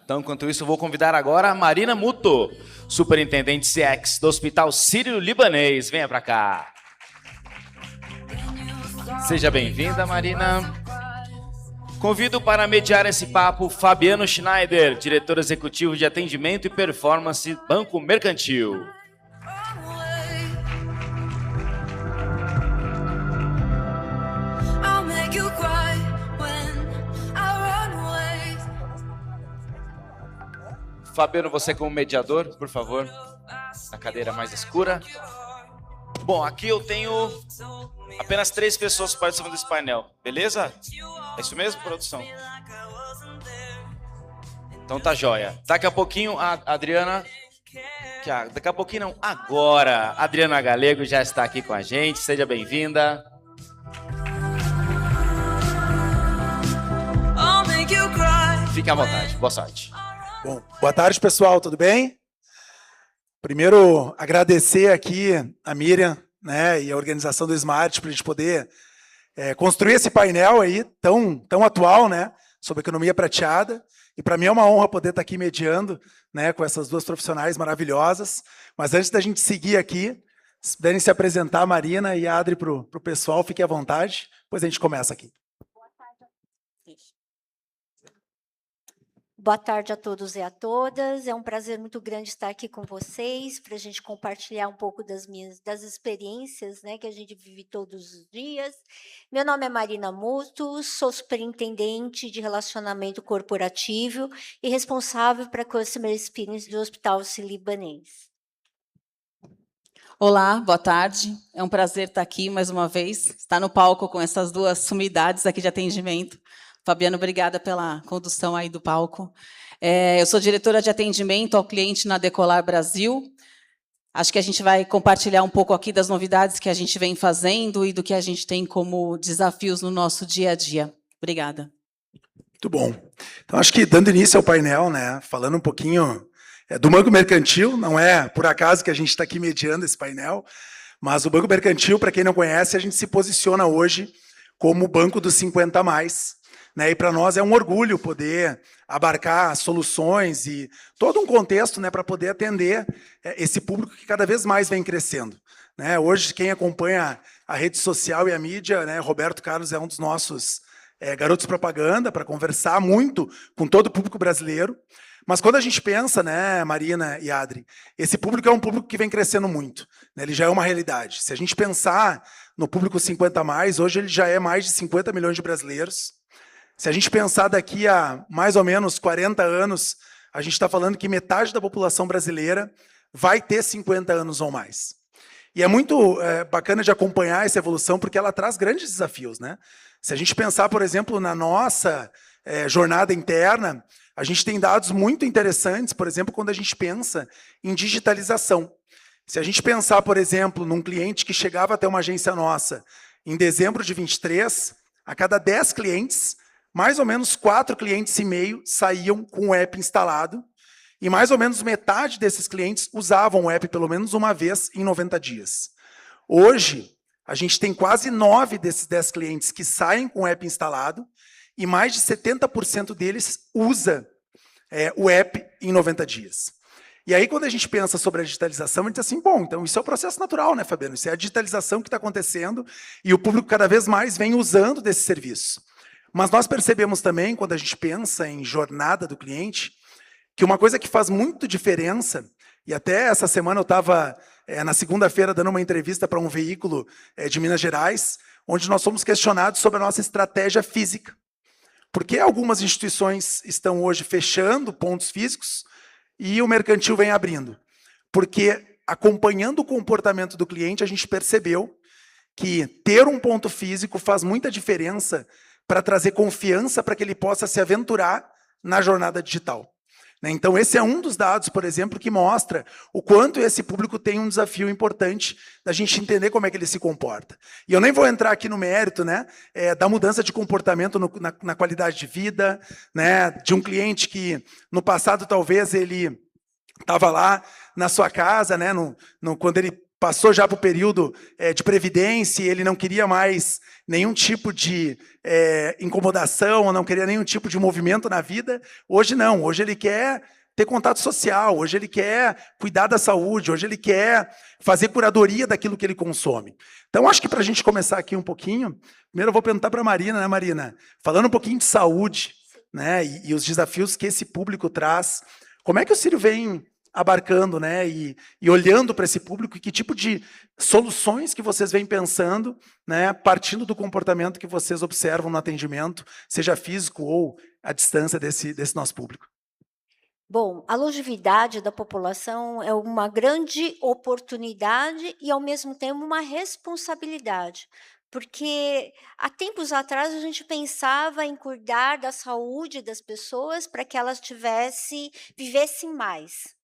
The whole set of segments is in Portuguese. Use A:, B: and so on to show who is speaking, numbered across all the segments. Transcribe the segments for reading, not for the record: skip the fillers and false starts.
A: Então, enquanto isso, eu vou convidar agora a Marina Muto, superintendente CX do Hospital Sírio-Libanês. Venha para cá. Seja bem-vinda, Marina. Convido para mediar esse papo Fabiano Schneider, diretor executivo de atendimento e performance, Banco Mercantil. Fabiano, você como mediador, por favor, na cadeira mais escura. Bom, aqui eu tenho apenas 3 pessoas participando desse painel, beleza? É isso mesmo, produção? Então tá jóia. Daqui a pouquinho a Adriana... Daqui a pouquinho não, agora. A Adriana Galego já está aqui com a gente, seja bem-vinda. Fique à vontade, boa sorte.
B: Bom, boa tarde, pessoal, tudo bem? Primeiro, agradecer aqui a Miriam, né, e a organização do Smart para a gente poder construir esse painel aí tão atual, né, sobre economia prateada. E para mim é uma honra poder estar aqui mediando, né, com essas 2 profissionais maravilhosas. Mas antes da gente seguir aqui, se puderem se apresentar, a Marina e a Adri, para o pessoal, fiquem à vontade, depois a gente começa aqui.
C: Boa tarde a todos e a todas. É um prazer muito grande estar aqui com vocês para a gente compartilhar um pouco das experiências, né, que a gente vive todos os dias. Meu nome é Marina Muto, sou superintendente de relacionamento corporativo e responsável para a Customer Experience do Hospital Sírio-Libanês.
D: Olá, boa tarde. É um prazer estar aqui mais uma vez, estar no palco com essas 2 sumidades aqui de atendimento. Fabiano, obrigada pela condução aí do palco. Eu sou diretora de atendimento ao cliente na Decolar Brasil. Acho que a gente vai compartilhar um pouco aqui das novidades que a gente vem fazendo e do que a gente tem como desafios no nosso dia a dia. Obrigada.
B: Muito bom. Então, acho que dando início ao painel, né, falando um pouquinho do Banco Mercantil, não é por acaso que a gente está aqui mediando esse painel, mas o Banco Mercantil, para quem não conhece, a gente se posiciona hoje como o banco dos 50 a mais. Né, e para nós é um orgulho poder abarcar soluções e todo um contexto, né, para poder atender esse público que cada vez mais vem crescendo. Né, hoje, quem acompanha a rede social e a mídia, né, Roberto Carlos é um dos nossos garotos propaganda para conversar muito com todo o público brasileiro. Mas quando a gente pensa, né, Marina e Adri, esse público é um público que vem crescendo muito. Né, ele já é uma realidade. Se a gente pensar no público 50 a mais, hoje ele já é mais de 50 milhões de brasileiros. Se a gente pensar daqui a mais ou menos 40 anos, a gente está falando que metade da população brasileira vai ter 50 anos ou mais. E é muito bacana de acompanhar essa evolução, porque ela traz grandes desafios. Né? Se a gente pensar, por exemplo, na nossa jornada interna, a gente tem dados muito interessantes, por exemplo, quando a gente pensa em digitalização. Se a gente pensar, por exemplo, num cliente que chegava até uma agência nossa em dezembro de 23, a cada 10 clientes, mais ou menos 4 clientes e meio saíam com o app instalado e mais ou menos metade desses clientes usavam o app pelo menos uma vez em 90 dias. Hoje, a gente tem quase 9 desses 10 clientes que saem com o app instalado e mais de 70% deles usa o app em 90 dias. E aí, quando a gente pensa sobre a digitalização, a gente diz assim, bom, então isso é o processo natural, né, Fabiano? Isso é a digitalização que está acontecendo e o público cada vez mais vem usando desse serviço. Mas nós percebemos também, quando a gente pensa em jornada do cliente, que uma coisa que faz muito diferença, e até essa semana eu estava, na segunda-feira, dando uma entrevista para um veículo de Minas Gerais, onde nós fomos questionados sobre a nossa estratégia física. Por que algumas instituições estão hoje fechando pontos físicos e o mercantil vem abrindo? Porque, acompanhando o comportamento do cliente, a gente percebeu que ter um ponto físico faz muita diferença para trazer confiança para que ele possa se aventurar na jornada digital. Então, esse é um dos dados, por exemplo, que mostra o quanto esse público tem um desafio importante da gente entender como é que ele se comporta. E eu nem vou entrar aqui no mérito, né, da mudança de comportamento na qualidade de vida, né, de um cliente que, no passado, talvez ele estava lá na sua casa, né, quando ele passou já para o período de previdência e ele não queria mais nenhum tipo de incomodação, ou não queria nenhum tipo de movimento na vida. Hoje não, hoje ele quer ter contato social, hoje ele quer cuidar da saúde, hoje ele quer fazer curadoria daquilo que ele consome. Então, acho que para a gente começar aqui um pouquinho, primeiro eu vou perguntar para a Marina, né, Marina? Falando um pouquinho de saúde, né, e os desafios que esse público traz, como é que o Círio vem abarcando, né, e olhando para esse público, e que tipo de soluções que vocês vêm pensando, né, partindo do comportamento que vocês observam no atendimento, seja físico ou à distância desse nosso público?
C: Bom, a longevidade da população é uma grande oportunidade e, ao mesmo tempo, uma responsabilidade, porque há tempos atrás a gente pensava em cuidar da saúde das pessoas para que elas vivessem mais.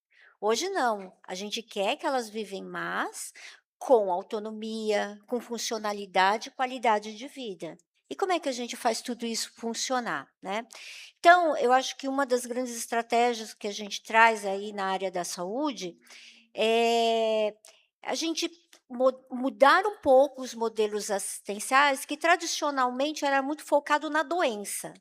C: Hoje não, a gente quer que elas vivem mais, com autonomia, com funcionalidade e qualidade de vida. E como é que a gente faz tudo isso funcionar, né? Então, eu acho que uma das grandes estratégias que a gente traz aí na área da saúde é a gente mudar um pouco os modelos assistenciais, que tradicionalmente era muito focado na doença.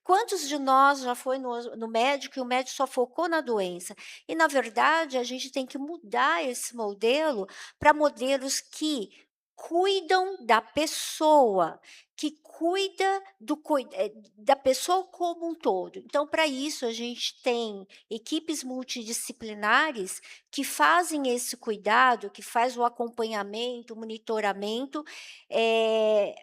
C: Quantos de nós já foi no médico e o médico só focou na doença? E, na verdade, a gente tem que mudar esse modelo para modelos que cuidam da pessoa, que cuida da pessoa como um todo. Então, para isso, a gente tem equipes multidisciplinares que fazem esse cuidado, que faz o acompanhamento, o monitoramento,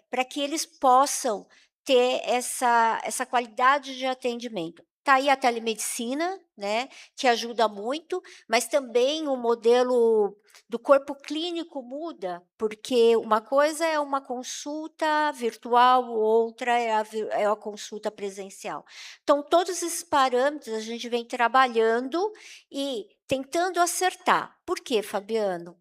C: para que eles possam ter essa qualidade de atendimento. Está aí a telemedicina, né, que ajuda muito, mas também o modelo do corpo clínico muda, porque uma coisa é uma consulta virtual, outra é a consulta presencial. Então, todos esses parâmetros a gente vem trabalhando e tentando acertar. Por quê, Fabiano?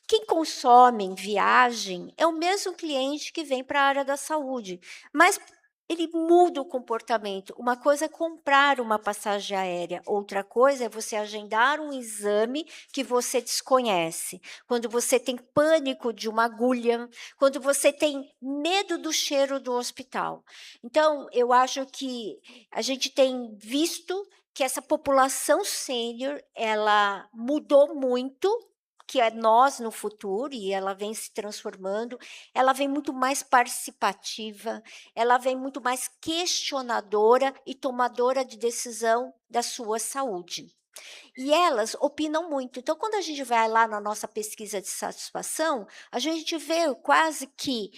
C: Quem consome em viagem é o mesmo cliente que vem para a área da saúde, mas ele muda o comportamento. Uma coisa é comprar uma passagem aérea, outra coisa é você agendar um exame que você desconhece. Quando você tem pânico de uma agulha, quando você tem medo do cheiro do hospital. Então, eu acho que a gente tem visto que essa população sênior, ela mudou muito, que é nós no futuro, e ela vem se transformando, ela vem muito mais participativa, ela vem muito mais questionadora e tomadora de decisão da sua saúde. E elas opinam muito. Então, quando a gente vai lá na nossa pesquisa de satisfação, a gente vê quase que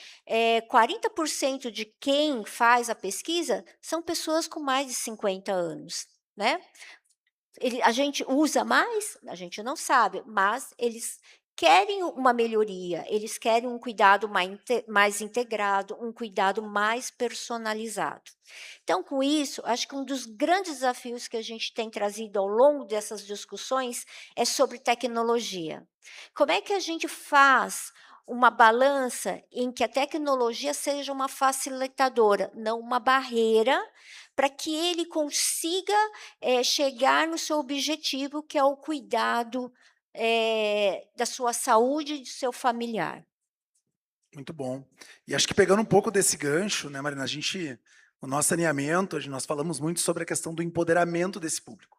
C: 40% de quem faz a pesquisa são pessoas com mais de 50 anos, né? A gente usa mais? A gente não sabe, mas eles querem uma melhoria, eles querem um cuidado mais integrado, um cuidado mais personalizado. Então, com isso, acho que um dos grandes desafios que a gente tem trazido ao longo dessas discussões é sobre tecnologia. Como é que a gente faz uma balança em que a tecnologia seja uma facilitadora, não uma barreira, para que ele consiga chegar no seu objetivo, que é o cuidado da sua saúde e do seu familiar.
B: Muito bom. E acho que pegando um pouco desse gancho, né, Marina, no nosso alinhamento, nós falamos muito sobre a questão do empoderamento desse público,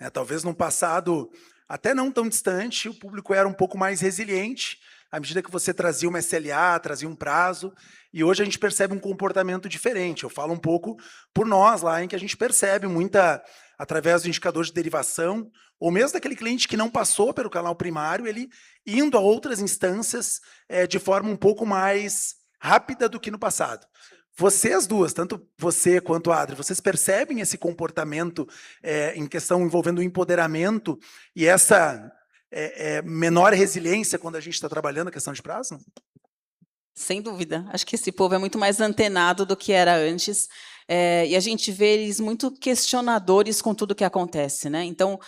B: né? Talvez num passado até não tão distante, o público era um pouco mais resiliente, à medida que você trazia uma SLA, trazia um prazo, e hoje a gente percebe um comportamento diferente. Eu falo um pouco por nós lá, em que a gente percebe através do indicador de derivação, ou mesmo daquele cliente que não passou pelo canal primário, ele indo a outras instâncias de forma um pouco mais rápida do que no passado. Vocês duas, tanto você quanto a Adri, vocês percebem esse comportamento em questão envolvendo o empoderamento e essa menor resiliência quando a gente está trabalhando a questão de prazo?
D: Sem dúvida. Acho que esse povo é muito mais antenado do que era antes. E a gente vê eles muito questionadores com tudo que acontece, né? Então,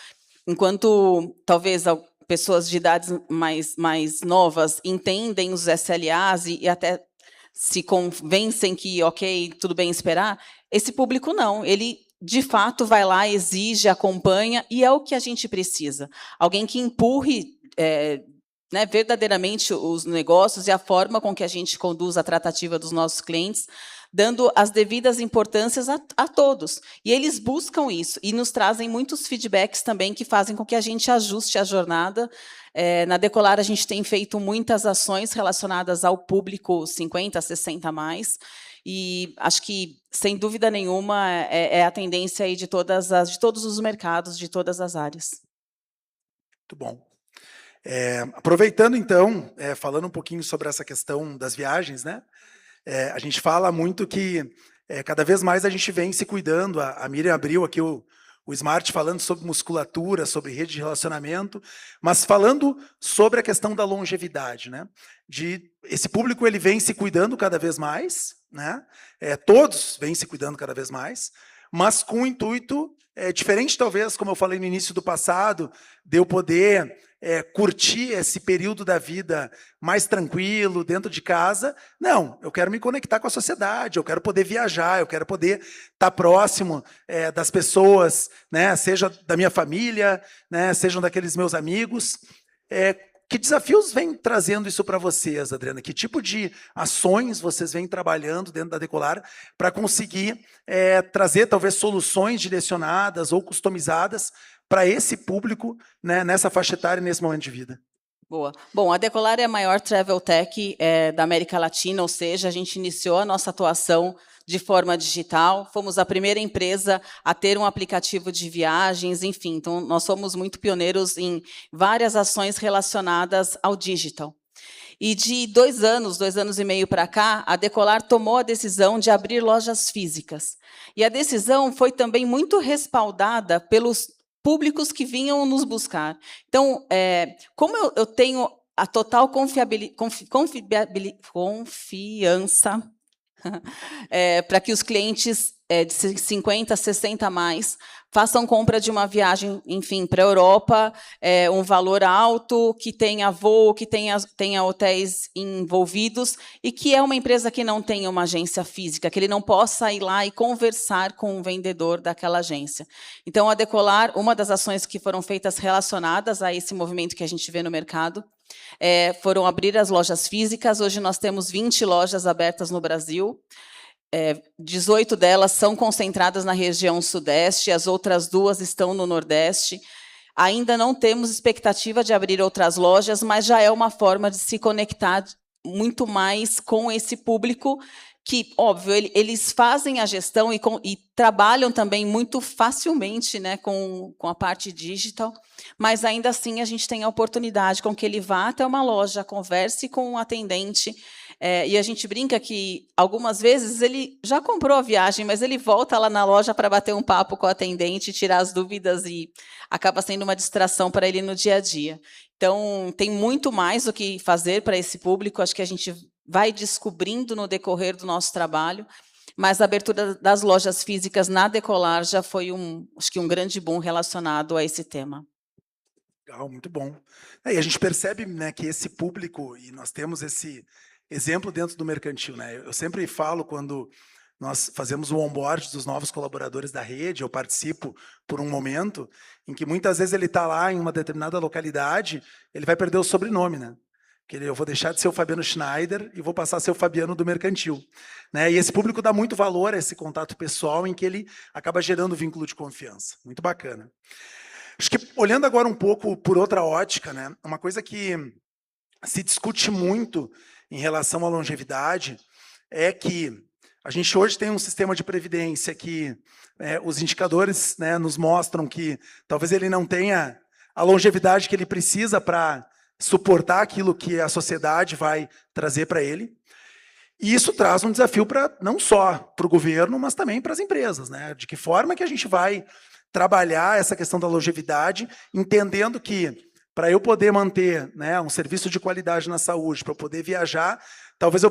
D: enquanto talvez pessoas de idades mais novas entendem os SLAs e até se convencem que, ok, tudo bem esperar, esse público não. Ele, de fato, vai lá, exige, acompanha, e é o que a gente precisa. Alguém que empurre né, verdadeiramente os negócios e a forma com que a gente conduz a tratativa dos nossos clientes, dando as devidas importâncias a todos. E eles buscam isso e nos trazem muitos feedbacks também que fazem com que a gente ajuste a jornada. Na Decolar, a gente tem feito muitas ações relacionadas ao público 50, 60 mais, e acho que, sem dúvida nenhuma, é a tendência aí de todos os mercados, de todas as áreas.
B: Muito bom. Aproveitando, então, falando um pouquinho sobre essa questão das viagens, né? A gente fala muito que cada vez mais a gente vem se cuidando. A Miriam abriu aqui o Smart falando sobre musculatura, sobre rede de relacionamento, mas falando sobre a questão da longevidade, né? Esse público ele vem se cuidando cada vez mais, né? Todos vêm se cuidando cada vez mais, mas com o intuito diferente, talvez, como eu falei no início do passado, de eu poder curtir esse período da vida mais tranquilo, dentro de casa. Não, eu quero me conectar com a sociedade, eu quero poder viajar, eu quero poder estar próximo das pessoas, né, seja da minha família, né, sejam daqueles meus amigos. Que desafios vem trazendo isso para vocês, Adriana? Que tipo de ações vocês vêm trabalhando dentro da Decolar para conseguir trazer, talvez, soluções direcionadas ou customizadas para esse público, né, nessa faixa etária e nesse momento de vida?
D: Boa. Bom, a Decolar é a maior travel tech da América Latina, ou seja, a gente iniciou a nossa atuação de forma digital, fomos a primeira empresa a ter um aplicativo de viagens, enfim, então nós somos muito pioneiros em várias ações relacionadas ao digital. E de 2 anos e meio para cá, a Decolar tomou a decisão de abrir lojas físicas. E a decisão foi também muito respaldada pelos públicos que vinham nos buscar. Então, como eu tenho a total confiança para que os clientes de 50, 60 a mais façam compra de uma viagem, enfim, para a Europa, um valor alto, que tenha voo, que tenha hotéis envolvidos, e que é uma empresa que não tenha uma agência física, que ele não possa ir lá e conversar com o vendedor daquela agência. Então, a Decolar, uma das ações que foram feitas relacionadas a esse movimento que a gente vê no mercado, foram abrir as lojas físicas. Hoje nós temos 20 lojas abertas no Brasil. 18 delas são concentradas na região sudeste, as outras 2 estão no nordeste. Ainda não temos expectativa de abrir outras lojas, mas já é uma forma de se conectar muito mais com esse público que, óbvio, eles fazem a gestão e trabalham também muito facilmente, né, com a parte digital, mas ainda assim a gente tem a oportunidade com que ele vá até uma loja, converse com um atendente, e a gente brinca que algumas vezes ele já comprou a viagem, mas ele volta lá na loja para bater um papo com o atendente, tirar as dúvidas, e acaba sendo uma distração para ele no dia a dia. Então, tem muito mais o que fazer para esse público, acho que a gente vai descobrindo no decorrer do nosso trabalho, mas a abertura das lojas físicas na Decolar já foi acho que um grande boom relacionado a esse tema.
B: Legal, muito bom. E a gente percebe, né, que esse público, e nós temos esse exemplo dentro do mercantil, né? Eu sempre falo, quando nós fazemos o onboard dos novos colaboradores da rede, eu participo por um momento em que muitas vezes ele está lá em uma determinada localidade, ele vai perder o sobrenome, né? Que eu vou deixar de ser o Fabiano Schneider e vou passar a ser o Fabiano do mercantil, né? E esse público dá muito valor a esse contato pessoal, em que ele acaba gerando vínculo de confiança. Muito bacana. Acho que, olhando agora um pouco por outra ótica, né, uma coisa que se discute muito em relação à longevidade é que a gente hoje tem um sistema de previdência que os indicadores, né, nos mostram que talvez ele não tenha a longevidade que ele precisa para suportar aquilo que a sociedade vai trazer para ele. E isso traz um desafio não só para o governo, mas também para as empresas, né? De que forma que a gente vai trabalhar essa questão da longevidade, entendendo que, para eu poder manter, né, um serviço de qualidade na saúde, para eu poder viajar, talvez eu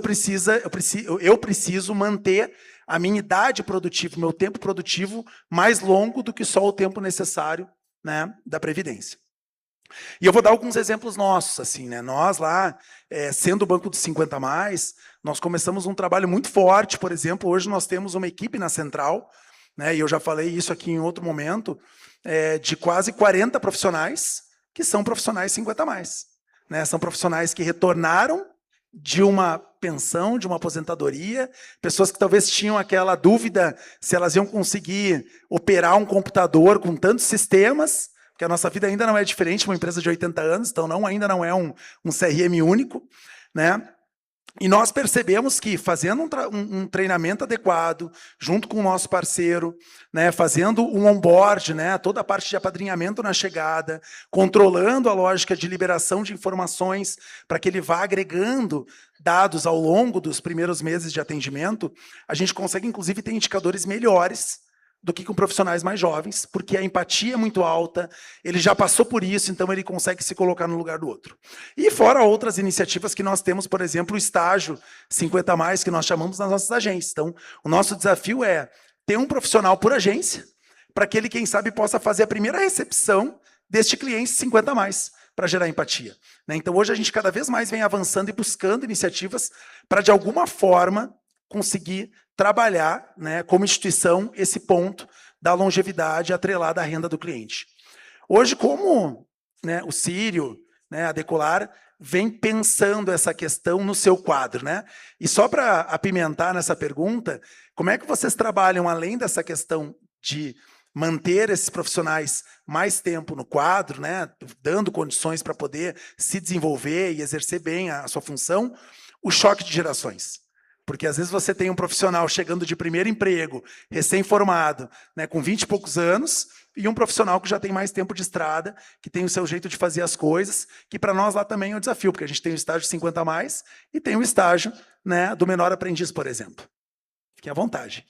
B: preciso manter a minha idade produtiva, o meu tempo produtivo mais longo do que só o tempo necessário, né, da Previdência. E eu vou dar alguns exemplos nossos, assim, né? Nós lá, sendo o Banco dos 50 mais, nós começamos um trabalho muito forte. Por exemplo, hoje nós temos uma equipe na central, né, e eu já falei isso aqui em outro momento, de quase 40 profissionais, que são profissionais 50 mais. né? São profissionais que retornaram de uma pensão, de uma aposentadoria, pessoas que talvez tinham aquela dúvida se elas iam conseguir operar um computador com tantos sistemas, porque a nossa vida ainda não é diferente de uma empresa de 80 anos, então ainda não é um CRM único, né? E nós percebemos que fazendo um treinamento adequado, junto com o nosso parceiro, né, fazendo um onboard, né, toda a parte de apadrinhamento na chegada, controlando a lógica de liberação de informações para que ele vá agregando dados ao longo dos primeiros meses de atendimento, a gente consegue, inclusive, ter indicadores melhores do que com profissionais mais jovens, porque a empatia é muito alta, ele já passou por isso, então ele consegue se colocar no lugar do outro. E fora outras iniciativas que nós temos, por exemplo, o estágio 50+, que nós chamamos nas nossas agências. Então, o nosso desafio é ter um profissional por agência, para que ele, quem sabe, possa fazer a primeira recepção deste cliente 50+, para gerar empatia. Então, hoje a gente cada vez mais vem avançando e buscando iniciativas para, de alguma forma, conseguir trabalhar, né, como instituição, esse ponto da longevidade atrelada à renda do cliente. Hoje, como, né, o Círio, né, a Decolar, vem pensando essa questão no seu quadro, né? E só para apimentar nessa pergunta, como é que vocês trabalham, além dessa questão de manter esses profissionais mais tempo no quadro, né, dando condições para poder se desenvolver e exercer bem a sua função, o choque de gerações? Porque às vezes você tem um profissional chegando de primeiro emprego, recém-formado, né, com 20 e poucos anos, e um profissional que já tem mais tempo de estrada, que tem o seu jeito de fazer as coisas, que para nós lá também é um desafio, porque a gente tem o estágio 50+, e tem o estágio, né, do menor aprendiz, por exemplo. Fiquem à vontade.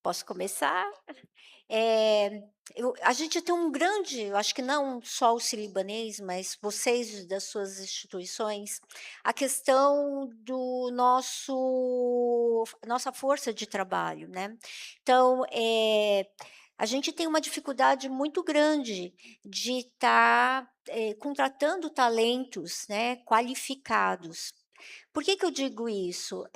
C: Posso começar? A gente tem um grande, eu acho que não só o Sírio-Libanês, mas vocês das suas instituições, a questão do nossa força de trabalho, né? Então, a gente tem uma dificuldade muito grande de estar contratando talentos, né, qualificados. Por que eu digo isso?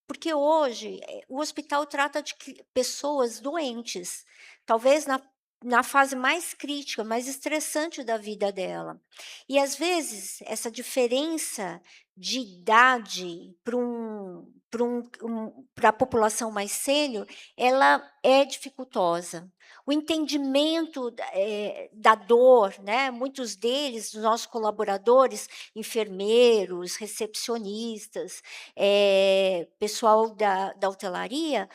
C: Porque hoje o hospital trata de pessoas doentes, talvez na fase mais crítica, mais estressante da vida dela. E, às vezes, essa diferença de idade para a população mais sênior, ela é dificultosa. O entendimento da dor, né? Muitos deles, os nossos colaboradores, enfermeiros, recepcionistas, pessoal da hotelaria,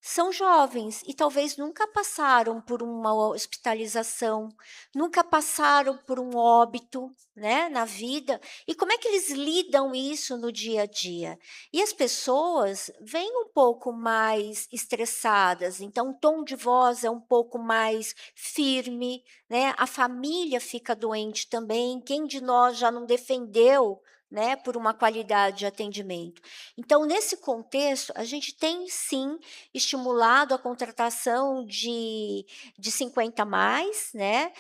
C: são jovens e talvez nunca passaram por uma hospitalização, nunca passaram por um óbito, né, na vida. E como é que eles lidam isso no dia a dia? E as pessoas vêm um pouco mais estressadas, então o tom de voz é um pouco mais firme, né? A família fica doente também. Quem de nós já não defendeu, né, por uma qualidade de atendimento? Então, nesse contexto, a gente tem sim estimulado a contratação de 50+, né,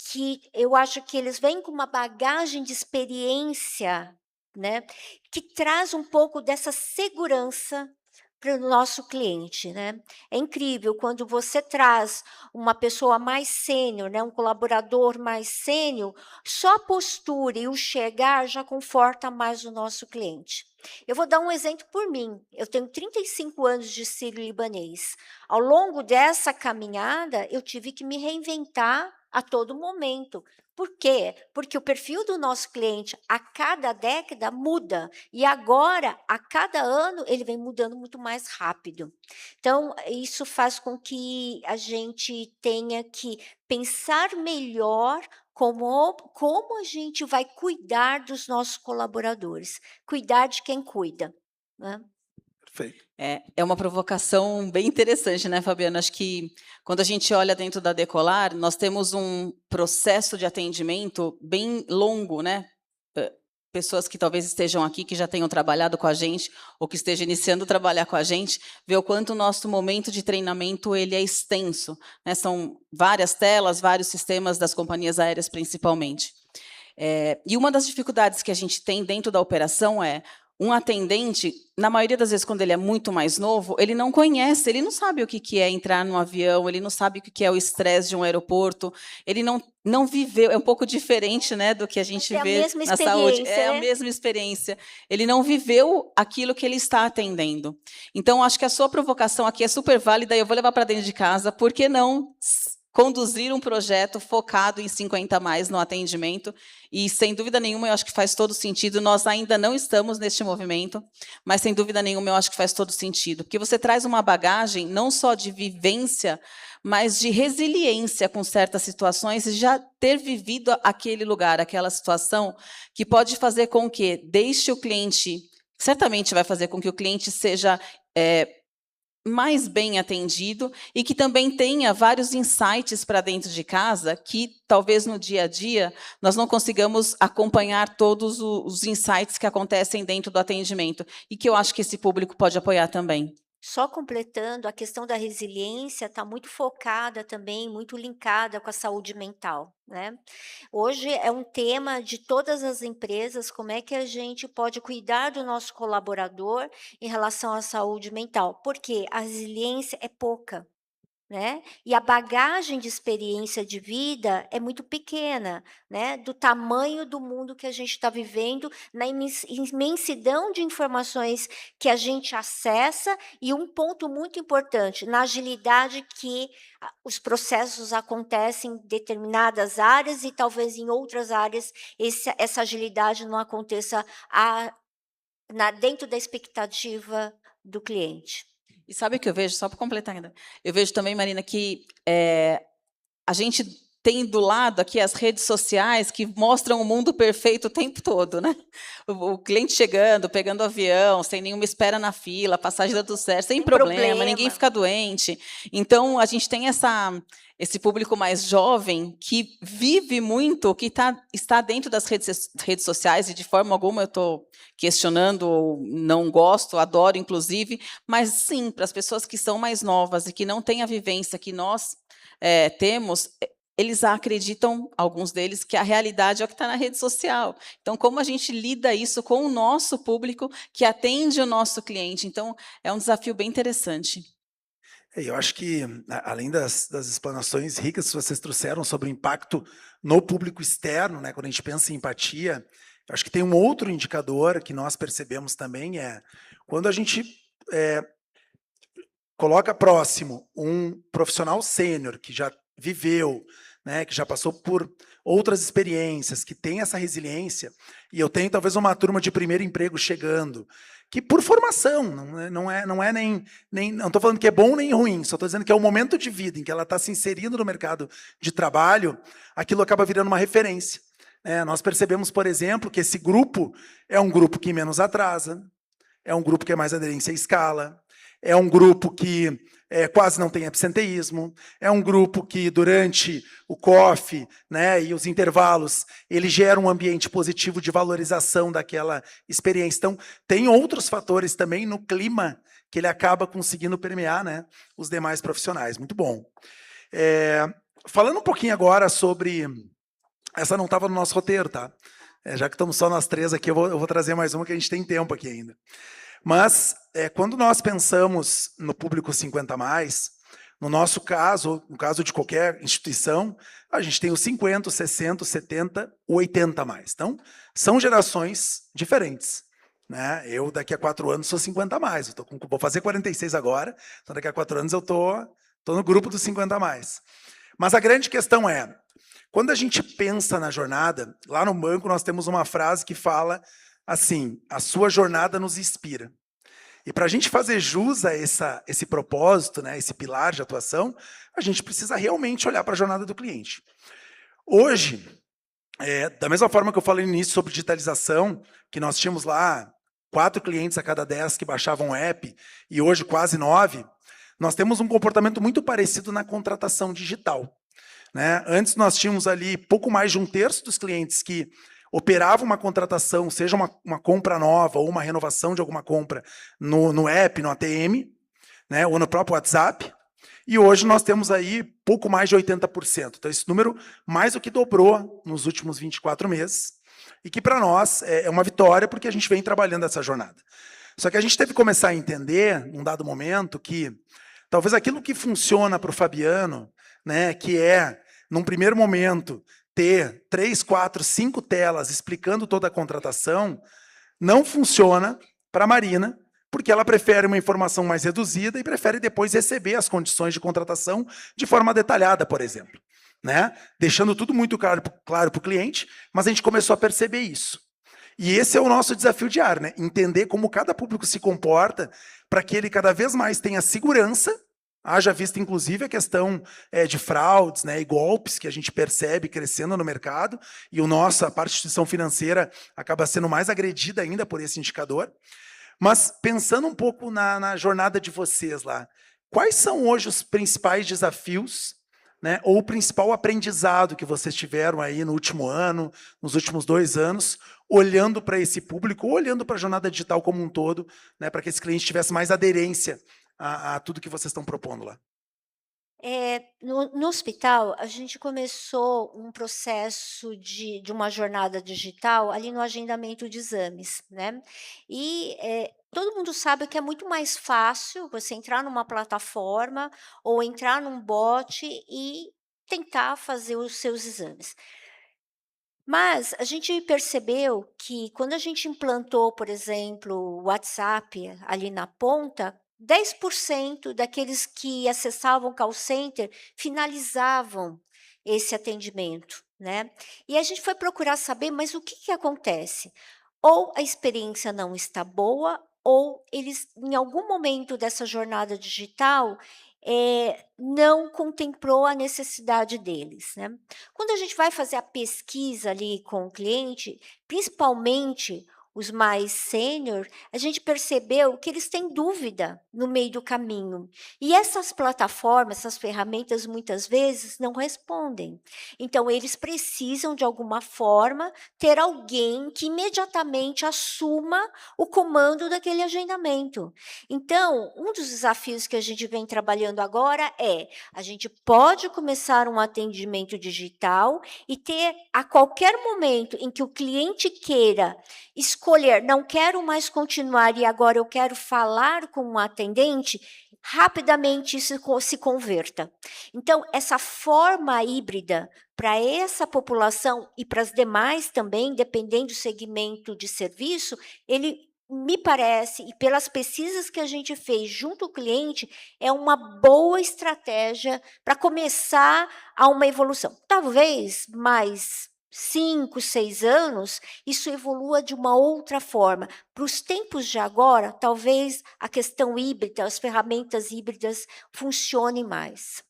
C: que eu acho que eles vêm com uma bagagem de experiência, né, que traz um pouco dessa segurança para o nosso cliente, né? É incrível quando você traz uma pessoa mais sênior, né, um colaborador mais sênior, só a postura e o chegar já conforta mais o nosso cliente. Eu vou dar um exemplo por mim. Eu tenho 35 anos de Sírio-Libanês. Ao longo dessa caminhada, eu tive que me reinventar a todo momento. Por quê? Porque o perfil do nosso cliente a cada década muda e agora, a cada ano, ele vem mudando muito mais rápido. Então, isso faz com que a gente tenha que pensar melhor como a gente vai cuidar dos nossos colaboradores, cuidar de quem cuida, né?
B: Perfeito.
D: É uma provocação bem interessante, né, Fabiana? Acho que quando a gente olha dentro da Decolar, nós temos um processo de atendimento bem longo, né? Pessoas que talvez estejam aqui, que já tenham trabalhado com a gente, ou que estejam iniciando a trabalhar com a gente, vê o quanto o nosso momento de treinamento ele é extenso, né? São várias telas, vários sistemas das companhias aéreas, principalmente. E uma das dificuldades que a gente tem dentro da operação é um atendente, na maioria das vezes, quando ele é muito mais novo, ele não conhece, ele não sabe o que é entrar num avião, ele não sabe o que é o estresse de um aeroporto, ele não viveu, é um pouco diferente, né, do que a gente vê na saúde. É a mesma experiência. Ele não viveu aquilo que ele está atendendo. Então, acho que a sua provocação aqui é super válida e eu vou levar para dentro de casa. Por que não conduzir um projeto focado em 50+ no atendimento? E, sem dúvida nenhuma, eu acho que faz todo sentido. Nós ainda não estamos neste movimento, mas, sem dúvida nenhuma, eu acho que faz todo sentido. Porque você traz uma bagagem não só de vivência, mas de resiliência com certas situações e já ter vivido aquele lugar, aquela situação, que pode fazer com que deixe o cliente, certamente vai fazer com que o cliente seja mais bem atendido e que também tenha vários insights para dentro de casa que, talvez, no dia a dia, nós não consigamos acompanhar todos os insights que acontecem dentro do atendimento e que eu acho que esse público pode apoiar também.
C: Só completando, a questão da resiliência está muito focada também, muito linkada com a saúde mental, né. Hoje é um tema de todas as empresas, como é que a gente pode cuidar do nosso colaborador em relação à saúde mental, porque a resiliência é pouca, né, e a bagagem de experiência de vida é muito pequena, né, do tamanho do mundo que a gente está vivendo, na imensidão de informações que a gente acessa e um ponto muito importante, na agilidade que os processos acontecem em determinadas áreas e talvez em outras áreas essa agilidade não aconteça dentro da expectativa do cliente.
D: E sabe o que eu vejo? Só para completar ainda. Eu vejo também, Marina, que a gente tem do lado aqui as redes sociais que mostram o mundo perfeito o tempo todo, né? O cliente chegando, pegando o avião, sem nenhuma espera na fila, passagem dando certo, sem problema, ninguém fica doente. Então, a gente tem esse público mais jovem que vive muito, que está dentro das redes sociais, e de forma alguma eu estou questionando, ou não gosto, adoro, inclusive, mas sim, para as pessoas que são mais novas e que não têm a vivência que nós temos, eles acreditam, alguns deles, que a realidade é o que está na rede social. Então, como a gente lida isso com o nosso público que atende o nosso cliente? Então, é um desafio bem interessante.
B: Eu acho que, além das explanações ricas que vocês trouxeram sobre o impacto no público externo, né, quando a gente pensa em empatia, eu acho que tem um outro indicador que nós percebemos também, quando a gente coloca próximo um profissional sênior que já viveu, né, que já passou por outras experiências, que tem essa resiliência, e eu tenho talvez uma turma de primeiro emprego chegando, que por formação, não estou falando que é bom nem ruim, só estou dizendo que é o momento de vida em que ela está se inserindo no mercado de trabalho, aquilo acaba virando uma referência. Nós percebemos, por exemplo, que esse grupo é um grupo que menos atrasa, é um grupo que é mais aderência à escala, é um grupo que quase não tem absenteísmo, é um grupo que, durante o coffee, né, e os intervalos, ele gera um ambiente positivo de valorização daquela experiência. Então, tem outros fatores também no clima que ele acaba conseguindo permear, né, os demais profissionais. Muito bom. Falando um pouquinho agora sobre... Essa não estava no nosso roteiro, tá? Já que estamos só nós três aqui, eu vou trazer mais uma, que a gente tem tempo aqui ainda. Mas, quando nós pensamos no público 50+, no nosso caso, no caso de qualquer instituição, a gente tem os 50, os 60, os 70, o 80+. Então, são gerações diferentes, né? Eu, daqui a 4 anos, sou 50+. Vou fazer 46 agora, então daqui a 4 anos eu tô no grupo dos 50+. Mas a grande questão é, quando a gente pensa na jornada, lá no banco nós temos uma frase que fala assim: a sua jornada nos inspira. E para a gente fazer jus a esse propósito, né, esse pilar de atuação, a gente precisa realmente olhar para a jornada do cliente. Hoje, da mesma forma que eu falei no início sobre digitalização, que nós tínhamos lá 4 clientes a cada 10 que baixavam o app, e hoje quase 9, nós temos um comportamento muito parecido na contratação digital, né? Antes nós tínhamos ali pouco mais de 1/3 dos clientes que operavam uma contratação, seja uma compra nova ou uma renovação de alguma compra no app, no ATM, né, ou no próprio WhatsApp, e hoje nós temos aí pouco mais de 80%. Então esse número mais do que dobrou nos últimos 24 meses, e que para nós é uma vitória porque a gente vem trabalhando essa jornada. Só que a gente teve que começar a entender, num dado momento, que talvez aquilo que funciona para o Fabiano, né, que é, num primeiro momento, ter 3, 4, 5 telas explicando toda a contratação, não funciona para a Marina, porque ela prefere uma informação mais reduzida e prefere depois receber as condições de contratação de forma detalhada, por exemplo, né? Deixando tudo muito claro para o cliente, mas a gente começou a perceber isso. E esse é o nosso desafio diário, né? Entender como cada público se comporta para que ele cada vez mais tenha segurança, haja vista, inclusive, a questão de fraudes, né, e golpes que a gente percebe crescendo no mercado, e a parte de instituição financeira acaba sendo mais agredida ainda por esse indicador. Mas, pensando um pouco na jornada de vocês lá, quais são hoje os principais desafios, né, ou o principal aprendizado que vocês tiveram aí no último ano, nos últimos 2 anos, olhando para esse público, ou olhando para a jornada digital como um todo, né, para que esse cliente tivesse mais aderência a tudo que vocês estão propondo lá?
C: No hospital, a gente começou um processo de uma jornada digital ali no agendamento de exames, né. E, todo mundo sabe que é muito mais fácil você entrar numa plataforma ou entrar num bot e tentar fazer os seus exames. Mas a gente percebeu que quando a gente implantou, por exemplo, o WhatsApp ali na ponta, 10% daqueles que acessavam o call center finalizavam esse atendimento, né. E a gente foi procurar saber, mas o que que acontece? Ou a experiência não está boa, ou eles, em algum momento dessa jornada digital, não contemplou a necessidade deles, né. Quando a gente vai fazer a pesquisa ali com o cliente, principalmente os mais sênior, a gente percebeu que eles têm dúvida no meio do caminho. E essas plataformas, essas ferramentas, muitas vezes não respondem. Então eles precisam, de alguma forma, ter alguém que imediatamente assuma o comando daquele agendamento. Então, um dos desafios que a gente vem trabalhando agora a gente pode começar um atendimento digital e ter, a qualquer momento em que o cliente queira escolher, não quero mais continuar e agora eu quero falar com um atendente, rapidamente isso se converta. Então, essa forma híbrida para essa população e para as demais também, dependendo do segmento de serviço, ele me parece, e pelas pesquisas que a gente fez junto ao cliente, é uma boa estratégia para começar a uma evolução. Talvez mais 5, 6 anos, isso evolua de uma outra forma. Para os tempos de agora, talvez a questão híbrida, as ferramentas híbridas funcionem mais.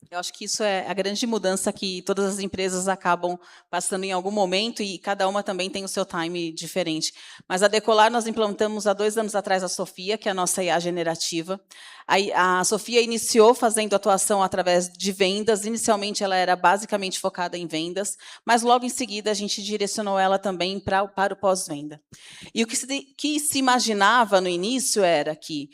D: Eu acho que isso é a grande mudança que todas as empresas acabam passando em algum momento e cada uma também tem o seu time diferente. Mas a Decolar nós implantamos há 2 anos atrás a Sofia, que é a nossa IA generativa. A Sofia iniciou fazendo atuação através de vendas. Inicialmente ela era basicamente focada em vendas, mas logo em seguida a gente direcionou ela também para o pós-venda. E o que se imaginava no início era que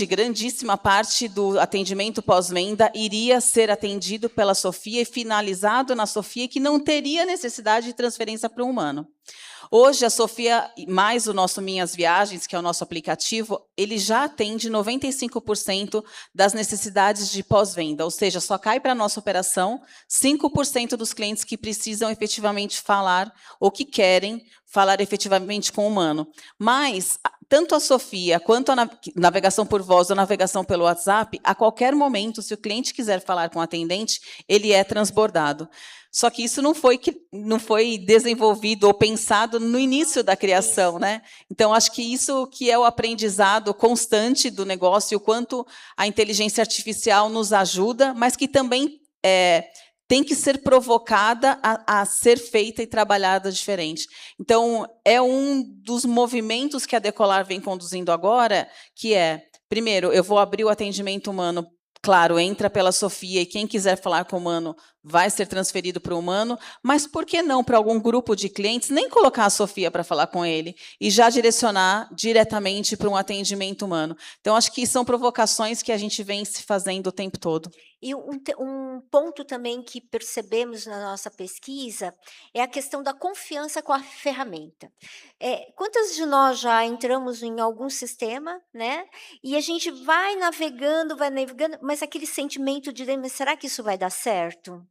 D: grandíssima parte do atendimento pós-venda iria ser atendido pela Sofia e finalizado na Sofia, que não teria necessidade de transferência para o humano. Hoje, a Sofia, mais o nosso Minhas Viagens, que é o nosso aplicativo, ele já atende 95% das necessidades de pós-venda, ou seja, só cai para a nossa operação 5% dos clientes que precisam efetivamente falar ou que querem falar efetivamente com o humano. Mas, tanto a Sofia quanto a navegação por voz ou navegação pelo WhatsApp, a qualquer momento, se o cliente quiser falar com o atendente, ele é transbordado. Só que isso não foi desenvolvido ou pensado no início da criação, né? Então, acho que isso que é o aprendizado constante do negócio, o quanto a inteligência artificial nos ajuda, mas que também tem que ser provocada a ser feita e trabalhada diferente. Então, é um dos movimentos que a Decolar vem conduzindo agora, que é, primeiro, eu vou abrir o atendimento humano. Claro, entra pela Sofia e quem quiser falar com o humano vai ser transferido para o humano, mas por que não para algum grupo de clientes nem colocar a Sofia para falar com ele e já direcionar diretamente para um atendimento humano? Então, acho que são provocações que a gente vem se fazendo o tempo todo.
C: E um ponto também que percebemos na nossa pesquisa é a questão da confiança com a ferramenta. Quantas de nós já entramos em algum sistema, né? E a gente vai navegando, mas aquele sentimento de, mas será que isso vai dar certo?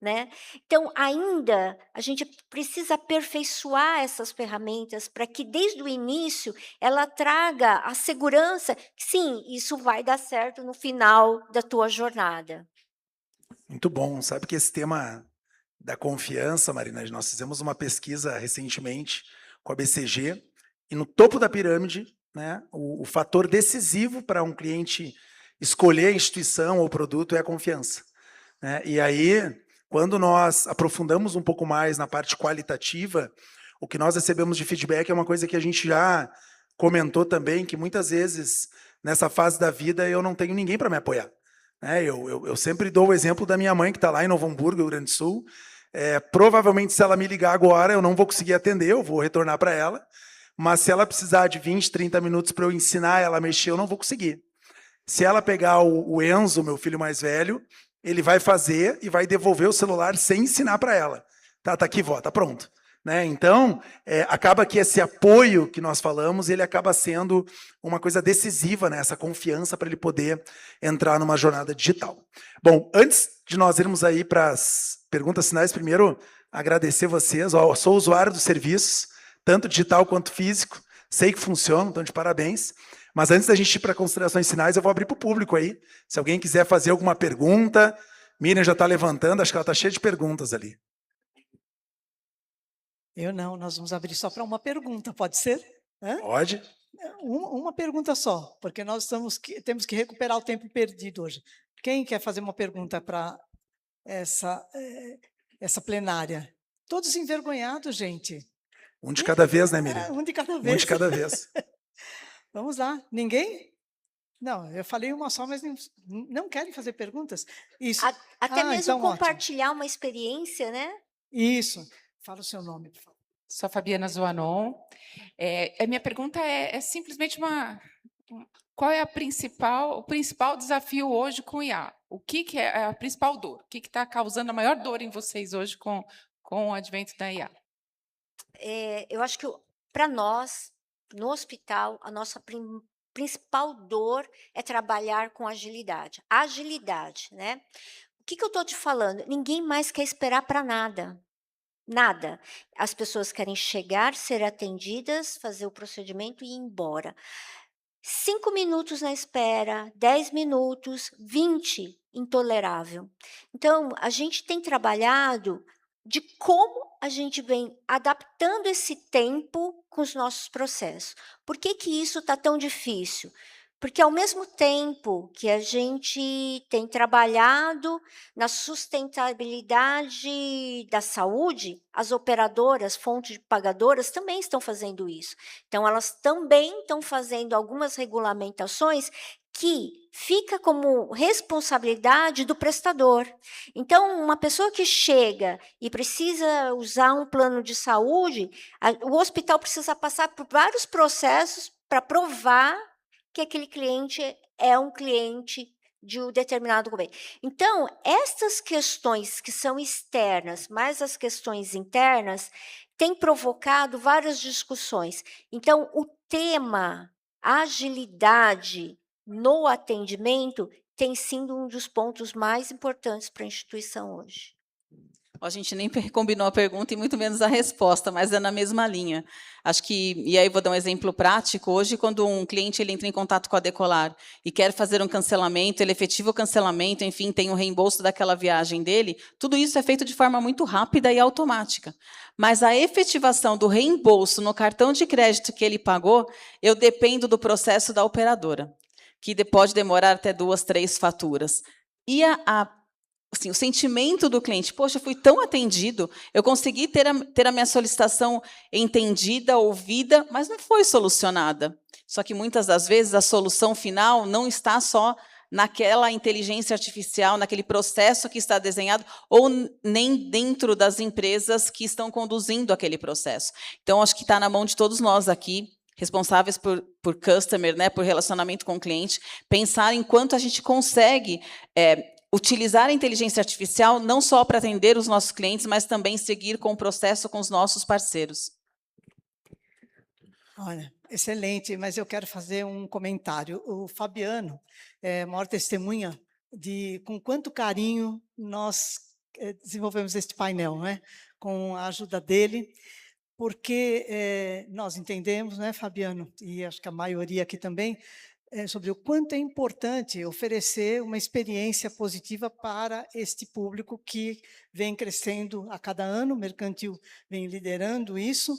C: Né? Então, ainda a gente precisa aperfeiçoar essas ferramentas para que, desde o início, ela traga a segurança que, sim, isso vai dar certo no final da tua jornada.
B: Muito bom. Sabe que esse tema da confiança, Marina, nós fizemos uma pesquisa recentemente com a BCG, e no topo da pirâmide, né, o fator decisivo para um cliente escolher a instituição ou produto é a confiança. Né? E aí, quando nós aprofundamos um pouco mais na parte qualitativa, o que nós recebemos de feedback é uma coisa que a gente já comentou também, que muitas vezes, nessa fase da vida, eu não tenho ninguém para me apoiar. Né? Eu sempre dou o exemplo da minha mãe, que está lá em Novo Hamburgo, Rio Grande do Sul. Provavelmente, se ela me ligar agora, eu não vou conseguir atender, eu vou retornar para ela. Mas se ela precisar de 20, 30 minutos para eu ensinar ela a mexer, eu não vou conseguir. Se ela pegar o Enzo, meu filho mais velho, ele vai fazer e vai devolver o celular sem ensinar para ela. Tá aqui, vó, tá pronto. Né? Então, acaba que esse apoio que nós falamos, ele acaba sendo uma coisa decisiva, né? Essa confiança para ele poder entrar numa jornada digital. Bom, antes de nós irmos aí para as perguntas finais, primeiro, agradecer vocês. Eu sou usuário dos serviços, tanto digital quanto físico, sei que funcionam, então de parabéns. Mas antes da gente ir para considerações finais, eu vou abrir para o público aí. Se alguém quiser fazer alguma pergunta, Miriam já está levantando, acho que ela está cheia de perguntas ali.
E: Eu não, nós vamos abrir só para uma pergunta, pode ser? Hã?
B: Pode.
E: Uma pergunta só, porque nós temos que recuperar o tempo perdido hoje. Quem quer fazer uma pergunta para essa plenária? Todos envergonhados, gente.
B: Um de cada vez, né, Miriam?
E: Um de cada vez.
B: Um de cada vez.
E: Vamos lá. Ninguém? Não, eu falei uma só, mas não querem fazer perguntas? Isso.
C: Até mesmo
E: então,
C: compartilhar ótimo. Uma experiência, né?
E: Isso. Fala o seu nome, por favor.
F: Sou a Fabiana Zoanon. A minha pergunta é simplesmente qual é o principal desafio hoje com o IA? O que é a principal dor? O que está causando a maior dor em vocês hoje com o advento da IA?
C: Eu acho que, para nós, no hospital, a nossa principal dor é trabalhar com agilidade. Agilidade, né? O que eu estou te falando? Ninguém mais quer esperar para nada. Nada. As pessoas querem chegar, ser atendidas, fazer o procedimento e ir embora. 5 minutos na espera, 10 minutos, 20, intolerável. Então, a gente tem trabalhado de como a gente vem adaptando esse tempo com os nossos processos. Por que isso está tão difícil? Porque, ao mesmo tempo que a gente tem trabalhado na sustentabilidade da saúde, as operadoras, fontes pagadoras, também estão fazendo isso. Então, elas também estão fazendo algumas regulamentações que fica como responsabilidade do prestador. Então, uma pessoa que chega e precisa usar um plano de saúde, o hospital precisa passar por vários processos para provar que aquele cliente é um cliente de um determinado governo. Então, estas questões que são externas, mais as questões internas, têm provocado várias discussões. Então, o tema agilidade no atendimento tem sido um dos pontos mais importantes para a instituição hoje.
D: A gente nem combinou a pergunta e muito menos a resposta, mas é na mesma linha. Acho que, e aí vou dar um exemplo prático, hoje quando um cliente entra em contato com a Decolar e quer fazer um cancelamento, ele efetiva o cancelamento, enfim, tem um reembolso daquela viagem dele, tudo isso é feito de forma muito rápida e automática. Mas a efetivação do reembolso no cartão de crédito que ele pagou, eu dependo do processo da operadora, que pode demorar até 2, 3 faturas. E assim, o sentimento do cliente, poxa, fui tão atendido, eu consegui ter a minha solicitação entendida, ouvida, mas não foi solucionada. Só que muitas das vezes a solução final não está só naquela inteligência artificial, naquele processo que está desenhado, ou nem dentro das empresas que estão conduzindo aquele processo. Então, acho que está na mão de todos nós aqui, responsáveis por customer, né, por relacionamento com o cliente, pensar em quanto a gente consegue utilizar a inteligência artificial não só para atender os nossos clientes, mas também seguir com o processo com os nossos parceiros.
E: Olha, excelente, mas eu quero fazer um comentário. O Fabiano é a maior testemunha de com quanto carinho nós desenvolvemos este painel, né? Com a ajuda dele, porque nós entendemos, né, Fabiano, e acho que a maioria aqui também, sobre o quanto é importante oferecer uma experiência positiva para este público que vem crescendo a cada ano, o Mercantil vem liderando isso.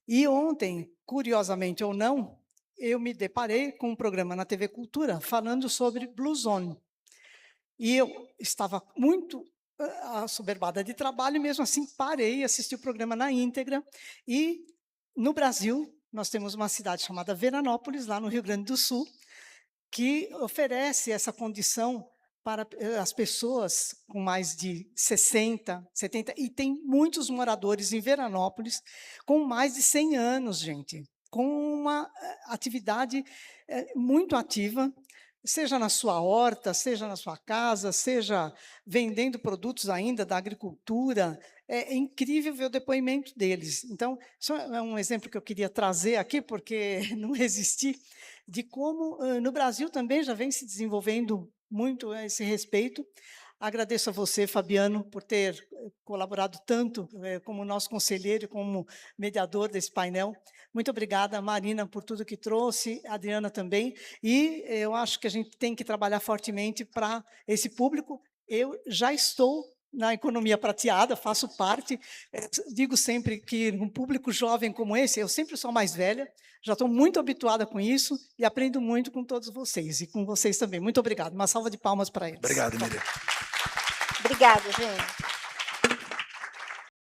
E: E ontem, curiosamente ou não, eu me deparei com um programa na TV Cultura falando sobre Blue Zone. E eu estava muito assoberbada de trabalho, e mesmo assim parei, assisti o programa na íntegra. E no Brasil, nós temos uma cidade chamada Veranópolis, lá no Rio Grande do Sul, que oferece essa condição para as pessoas com mais de 60, 70, e tem muitos moradores em Veranópolis com mais de 100 anos, gente, com uma atividade muito ativa, seja na sua horta, seja na sua casa, seja vendendo produtos ainda da agricultura. É incrível ver o depoimento deles. Então, isso é um exemplo que eu queria trazer aqui, porque não resisti, de como no Brasil também já vem se desenvolvendo muito a esse respeito. Agradeço a você, Fabiano, por ter colaborado tanto como nosso conselheiro, como mediador desse painel. Muito obrigada, Marina, por tudo que trouxe, a Adriana também. E eu acho que a gente tem que trabalhar fortemente para esse público. Eu já estou na economia prateada, faço parte. Digo sempre que um público jovem como esse, eu sempre sou mais velha, já estou muito habituada com isso e aprendo muito com todos vocês, e com vocês também. Muito obrigado. Uma salva de palmas para eles.
B: Obrigado, Miriam.
C: Obrigada, gente.